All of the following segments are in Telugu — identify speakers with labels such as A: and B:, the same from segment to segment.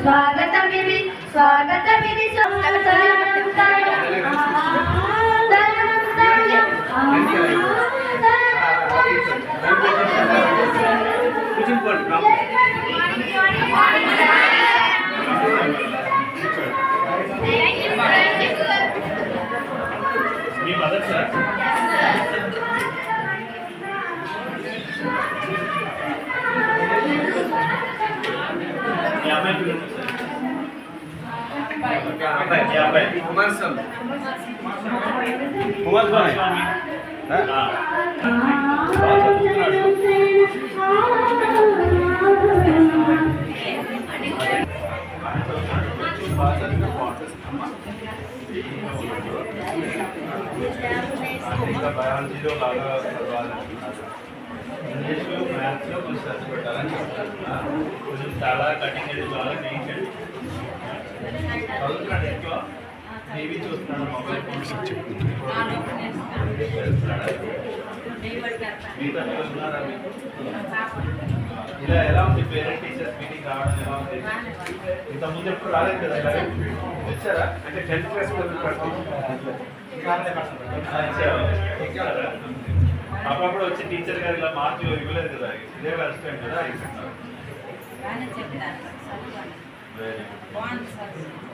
A: స్వాగతమిది స్వాగతమిది
B: మీ మదర్ సార్ బయాలజీలో బాగా చదవాలనుకున్నారు, ఇంగ్లీష్లో మ్యాథ్స్లో కొంచెం శ్రద్ధ పెట్టాలని చెప్తారు. కొంచెం చాలా కటింగ్ ఎడ్జ్ బాగా చేయించండి. చదువుతున్నాడు ఎక్కువ టీవీ చూస్తున్నాడు, మొబైల్ ఫోన్ మిగతా చదువుతున్నారా? ఇలా ఎలా ఉంది పేరెంట్ టీచర్స్ మీటింగ్ రావడం ఎలా ఉంది? ఇంతకుముందు ఎప్పుడు రాలేదు కదా, ఇలాగే వచ్చారా? అంటే 10th క్లాస్ అప్పుడప్పుడు వచ్చి టీచర్ గారు ఇలా మార్కులు ఇవ్వలేదు కదా, ఇదే రెస్టారెంట్ కదా ఇస్తున్నారు.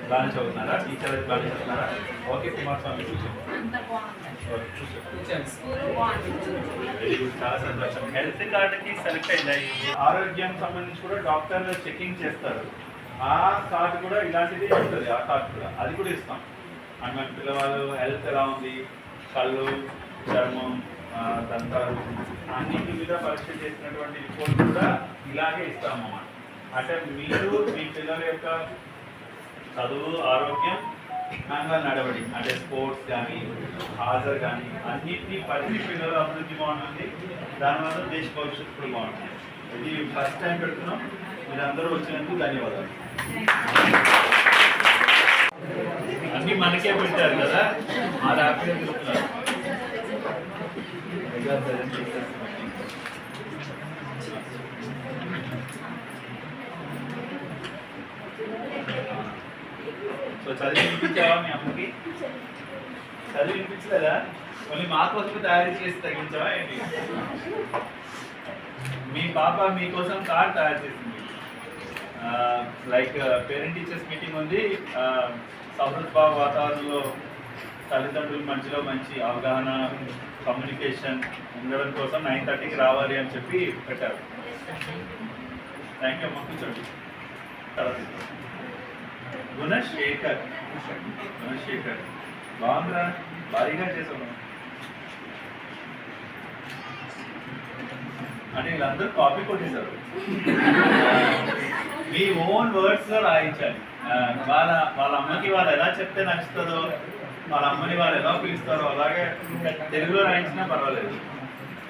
B: బాగానే చదువుతున్నారా? టీచర్ బాగానే చదువుతున్నారా? ఓకే కుమారస్వామి చాలా సంతోషం. హెల్త్ కార్డుకి సెలెక్ట్ అయింది. ఆరోగ్యం సంబంధించి కూడా డాక్టర్లు చెకింగ్ చేస్తారు. ఆ కార్డు కూడా ఇలాంటిది ఉంటుంది. ఆ కార్డు కూడా అది కూడా ఇస్తాం. అండ్ మన పిల్లవాళ్ళు హెల్త్ ఎలా ఉంది, కళ్ళు, చర్మం, దంతాలు అన్నింటి మీద పరీక్ష చేసినటువంటి రిపోర్ట్ కూడా ఇలాగే ఇస్తాము అన్నమాట. అంటే మీరు మీ పిల్లల యొక్క చదువు, ఆరోగ్యం, అంగా నడవడి అంటే స్పోర్ట్స్ కానీ హాజరు కానీ అన్నింటినీ పరిధి పిల్లల అభివృద్ధి బాగుంటుంది. దానివల్ల దేశ భవిష్యత్తు కూడా బాగుంటుంది. ఇది ఫస్ట్ టైం పెడుతున్నాం. మీరు అందరూ వచ్చినందుకు ధన్యవాదాలు. అన్నీ మనకే పెట్టారు కదా, ఆ హ్యాపీగా చెప్తున్నారు. సో చదివి వినిపించావా మీ అమ్మకి? చదివి వినిపించలేదా? మళ్ళీ మా కోసం తయారు చేసి తగ్గించావా ఏంటి? మీ పాప మీకోసం కార్డ్ తయారు చేసింది. లైక్ పేరెంట్ టీచర్స్ మీటింగ్ ఉంది. సౌహృద్భావ వాతావరణంలో తల్లిదండ్రుల మధ్యలో మంచి అవగాహన, కమ్యూనికేషన్ ఉండడం కోసం 9:30కి రావాలి అని చెప్పి పెట్టారు. థ్యాంక్ యూ అమ్మ. కూర్చోండి. గుణశేఖర్ బాగుందిరా, భారీగా చేసాను. అంటే వీళ్ళందరూ కాపీ కొట్టేశారు. మీ ఓన్ వర్డ్స్లో రాయించాలి. వాళ్ళ అమ్మకి వాళ్ళు ఎలా చెప్తే నచ్చుతుందో, వాళ్ళ అమ్మని వాళ్ళు ఎలా పిలుస్తారో అలాగే తెలుగులో రాయించినా పర్వాలేదు.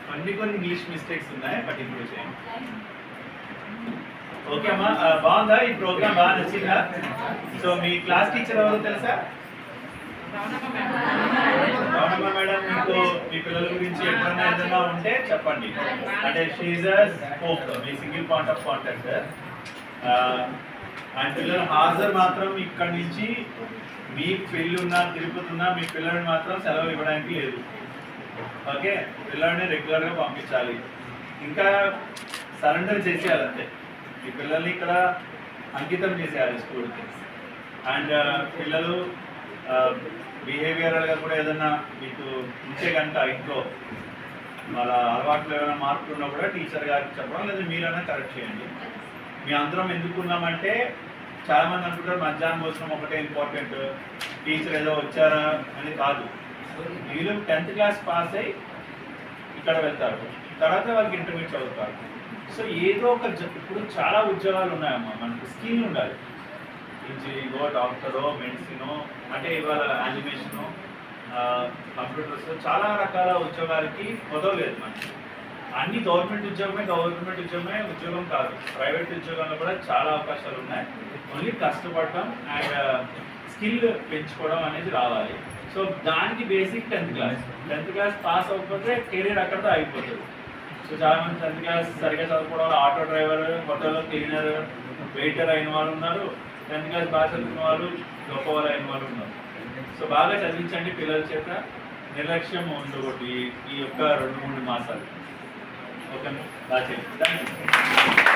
B: కొన్ని ఇంగ్లీష్ మిస్టేక్స్ ఉన్నాయి, బట్ ఇంప్రూవ్ చేయండి. ఓకే అమ్మా, బాగుందా ఈ ప్రోగ్రామ్? బాగా నచ్చిందా? సో మీ క్లాస్ టీచర్ ఎవరో తెలుసా? రమణమ్మ మేడం. మీకు మీ పిల్లల గురించి ఎప్పుడైనా ఏదైనా ఉంటే చెప్పండి. అంటే షీఈ్ హోప్, మీ single point of contact. And పిల్లలు హాజరు మాత్రం ఇక్కడి నుంచి మీ పెళ్ళి ఉన్నా, తిరుపతి ఉన్నా, మీ పిల్లల్ని మాత్రం సెలవు ఇవ్వడానికి లేదు. ఓకే, పిల్లల్ని రెగ్యులర్గా పంపించాలి. ఇంకా సరెండర్ చేసేయాలంటే ఈ పిల్లల్ని ఇక్కడ అంకితం చేసేయాలి స్కూల్కి. అండ్ పిల్లలు బిహేవియరల్గా కూడా ఏదైనా మీకు ఉంటే కనుక ఇంట్లో వాళ్ళ అలవాట్లు ఏమైనా మార్పులు ఉన్నా కూడా టీచర్ గారికి చెప్పడం, లేదా మీరైనా కరెక్ట్ చేయండి. మీ అందరం ఎందుకున్నామంటే చాలామంది అనుకుంటారు మధ్యాహ్నం భోజనం ఒకటే ఇంపార్టెంట్, టీచర్ ఏదో వచ్చారా అని కాదు. వీళ్ళు 10th క్లాస్ పాస్ అయ్యి ఇక్కడ వెళ్తారు, తర్వాత వాళ్ళకి ఇంటర్మీడియట్ చదువుతారు. సో ఏదో ఒక ఇప్పుడు చాలా ఉద్యోగాలు ఉన్నాయమ్మా, మనకు స్కిల్ ఉండాలి. ఇంజనీరింగో, డాక్టరో, మెడిసినో, అంటే ఇవాళ యానిమేషను, కంప్యూటర్స్, చాలా రకాల ఉద్యోగాలకి కుదవలేదు మనకి. అన్ని గవర్నమెంట్ ఉద్యోగమే ఉద్యోగం కాదు. ప్రైవేట్ ఉద్యోగాల్లో కూడా చాలా అవకాశాలు ఉన్నాయి. ఓన్లీ కష్టపడటం అండ్ స్కిల్ పెంచుకోవడం అనేది రావాలి. సో దానికి బేసిక్ 10th క్లాస్ పాస్ అవ్వకపోతే కెరీర్ అక్కడితో అయిపోతుంది. సో చాలామంది 10th క్లాస్ సరిగ్గా చదువుకోవడం, ఆటో డ్రైవర్, హోటల్లో క్లీనర్, వెయిటర్ అయిన వాళ్ళు ఉన్నారు, 10th క్లాస్ బాగా చదువుకున్న వాళ్ళు, గొప్పవాళ్ళు అయిన వాళ్ళు ఉన్నారు. సో బాగా చదివించండి పిల్లల చేత, నిర్లక్ష్యం ఉండకూడదు ఈ యొక్క 2-3 మాసాలు. ఓకే, బాగా చేయండి.